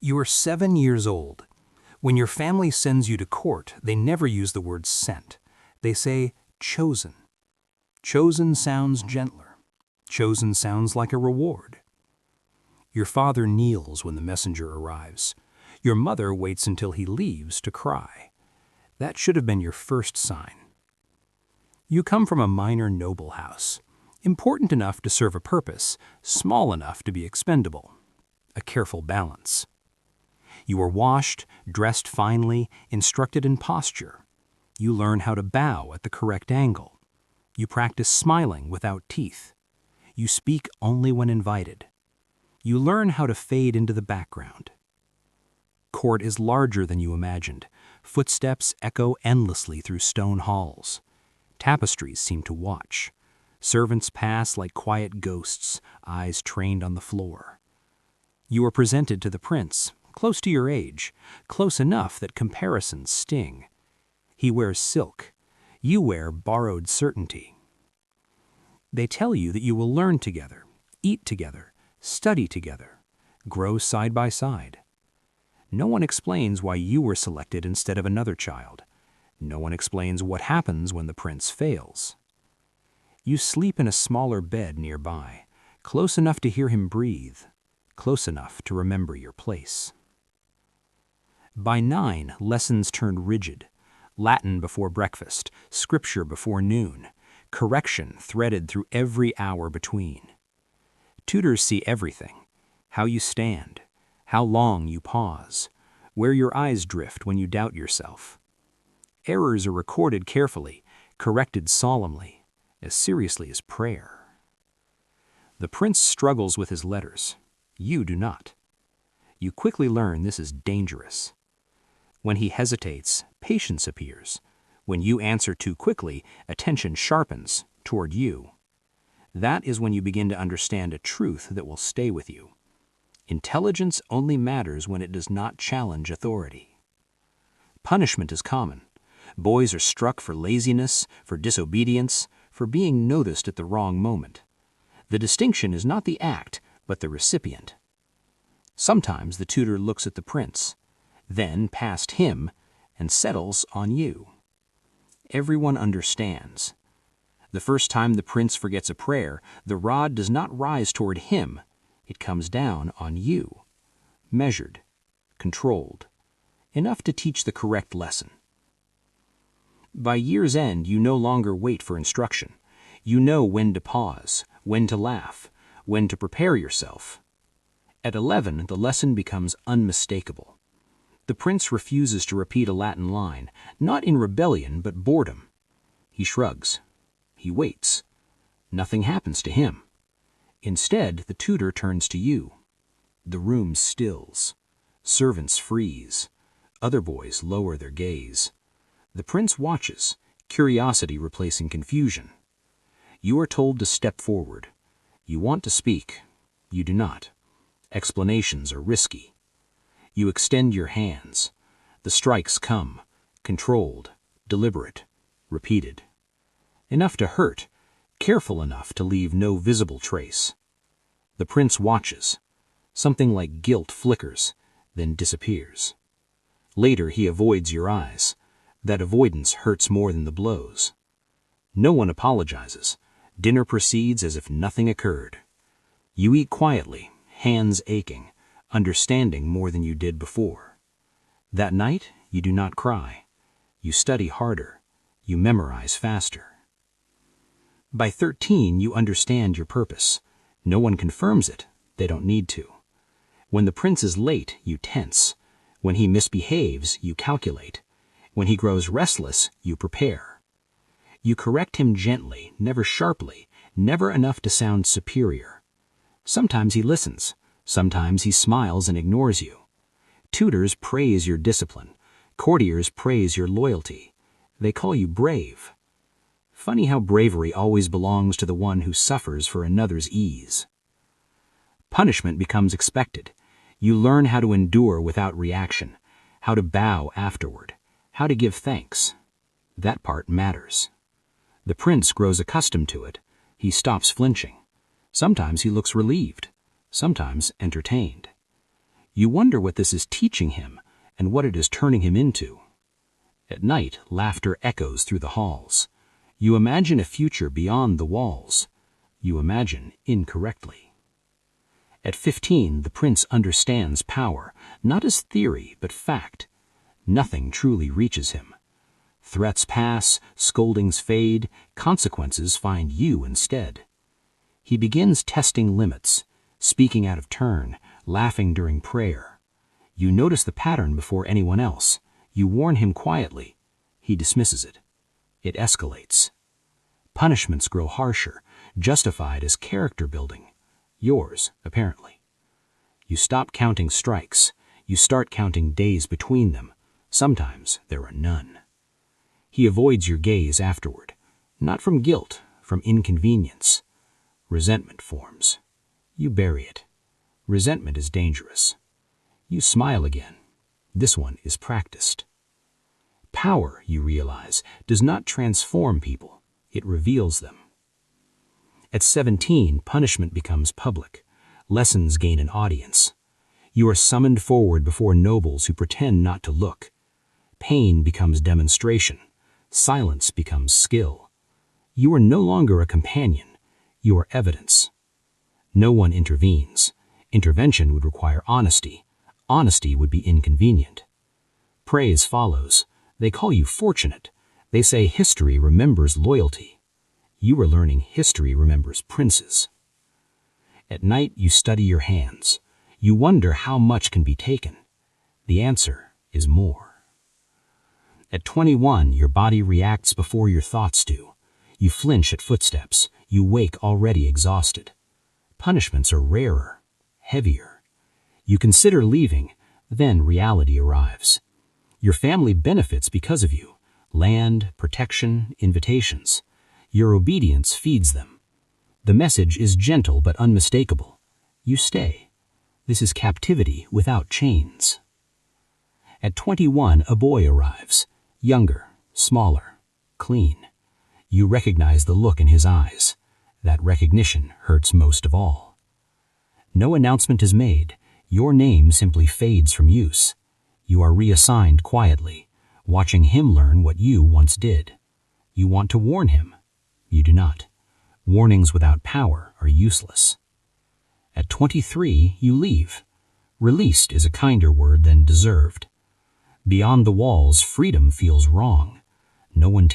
You are 7 years old. When your family sends you to court, they never use the word sent. They say chosen. Chosen sounds gentler. Chosen sounds like a reward. Your father kneels when the messenger arrives. Your mother waits until he leaves to cry. That should have been your first sign. You come from a minor noble house, important enough to serve a purpose, small enough to be expendable. A careful balance. You are washed, dressed finely, instructed in posture. You learn how to bow at the correct angle. You practice smiling without teeth. You speak only when invited. You learn how to fade into the background. Court is larger than you imagined. Footsteps echo endlessly through stone halls. Tapestries seem to watch. Servants pass like quiet ghosts, eyes trained on the floor. You are presented to the prince, close to your age, close enough that comparisons sting. He wears silk. You wear borrowed certainty. They tell you that you will learn together, eat together, study together, grow side by side. No one explains why you were selected instead of another child. No one explains what happens when the prince fails. You sleep in a smaller bed nearby, close enough to hear him breathe, close enough to remember your place. By 9, lessons turned rigid. Latin before breakfast, scripture before noon, correction threaded through every hour between. Tutors see everything: how you stand, how long you pause, where your eyes drift when you doubt yourself. Errors are recorded carefully, corrected solemnly, as seriously as prayer. The prince struggles with his letters. You do not. You quickly learn this is dangerous. When he hesitates, patience appears. When you answer too quickly, attention sharpens toward you. That is when you begin to understand a truth that will stay with you. Intelligence only matters when it does not challenge authority. Punishment is common. Boys are struck for laziness, for disobedience, for being noticed at the wrong moment. The distinction is not the act, but the recipient. Sometimes the tutor looks at the prince, then past him, and settles on you. Everyone understands. The first time the prince forgets a prayer, the rod does not rise toward him, it comes down on you. Measured, controlled, enough to teach the correct lesson. By year's end, you no longer wait for instruction. You know when to pause, when to laugh, when to prepare yourself. At 11, the lesson becomes unmistakable. The prince refuses to repeat a Latin line, not in rebellion but boredom. He shrugs. He waits. Nothing happens to him. Instead, the tutor turns to you. The room stills. Servants freeze. Other boys lower their gaze. The prince watches, curiosity replacing confusion. You are told to step forward. You want to speak. You do not. Explanations are risky. You extend your hands. The strikes come, controlled, deliberate, repeated. Enough to hurt, careful enough to leave no visible trace. The prince watches. Something like guilt flickers, then disappears. Later he avoids your eyes. That avoidance hurts more than the blows. No one apologizes. Dinner proceeds as if nothing occurred. You eat quietly, hands aching, understanding more than you did before. That night, you do not cry. You study harder. You memorize faster. By 13, you understand your purpose. No one confirms it. They don't need to. When the prince is late, you tense. When he misbehaves, you calculate. When he grows restless, you prepare. You correct him gently, never sharply, never enough to sound superior. Sometimes he listens. Sometimes he smiles and ignores you. Tutors praise your discipline. Courtiers praise your loyalty. They call you brave. Funny how bravery always belongs to the one who suffers for another's ease. Punishment becomes expected. You learn how to endure without reaction, how to bow afterward, how to give thanks. That part matters. The prince grows accustomed to it. He stops flinching. Sometimes he looks relieved, sometimes entertained. You wonder what this is teaching him and what it is turning him into. At night, laughter echoes through the halls. You imagine a future beyond the walls. You imagine incorrectly. At 15, the prince understands power, not as theory, but fact. Nothing truly reaches him. Threats pass, scoldings fade, consequences find you instead. He begins testing limits, speaking out of turn, laughing during prayer. You notice the pattern before anyone else. You warn him quietly. He dismisses it. It escalates. Punishments grow harsher, justified as character building. Yours, apparently. You stop counting strikes. You start counting days between them. Sometimes there are none. He avoids your gaze afterward, not from guilt, from inconvenience. Resentment forms. You bury it. Resentment is dangerous. You smile again. This one is practiced. Power, you realize, does not transform people. It reveals them. At 17, punishment becomes public. Lessons gain an audience. You are summoned forward before nobles who pretend not to look. Pain becomes demonstration. Silence becomes skill. You are no longer a companion. You are evidence. No one intervenes. Intervention would require honesty. Honesty would be inconvenient. Praise follows. They call you fortunate. They say history remembers loyalty. You are learning history remembers princes. At night, you study your hands. You wonder how much can be taken. The answer is more. At 21, your body reacts before your thoughts do. You flinch at footsteps. You wake already exhausted. Punishments are rarer, heavier. You consider leaving, then reality arrives. Your family benefits because of you. Land, protection, invitations. Your obedience feeds them. The message is gentle but unmistakable. You stay. This is captivity without chains. At 21, a boy arrives. Younger, smaller, clean. You recognize the look in his eyes. That recognition hurts most of all. No announcement is made. Your name simply fades from use. You are reassigned quietly, watching him learn what you once did. You want to warn him. You do not. Warnings without power are useless. At 23, you leave. Released is a kinder word than deserved. Beyond the walls, freedom feels wrong. No one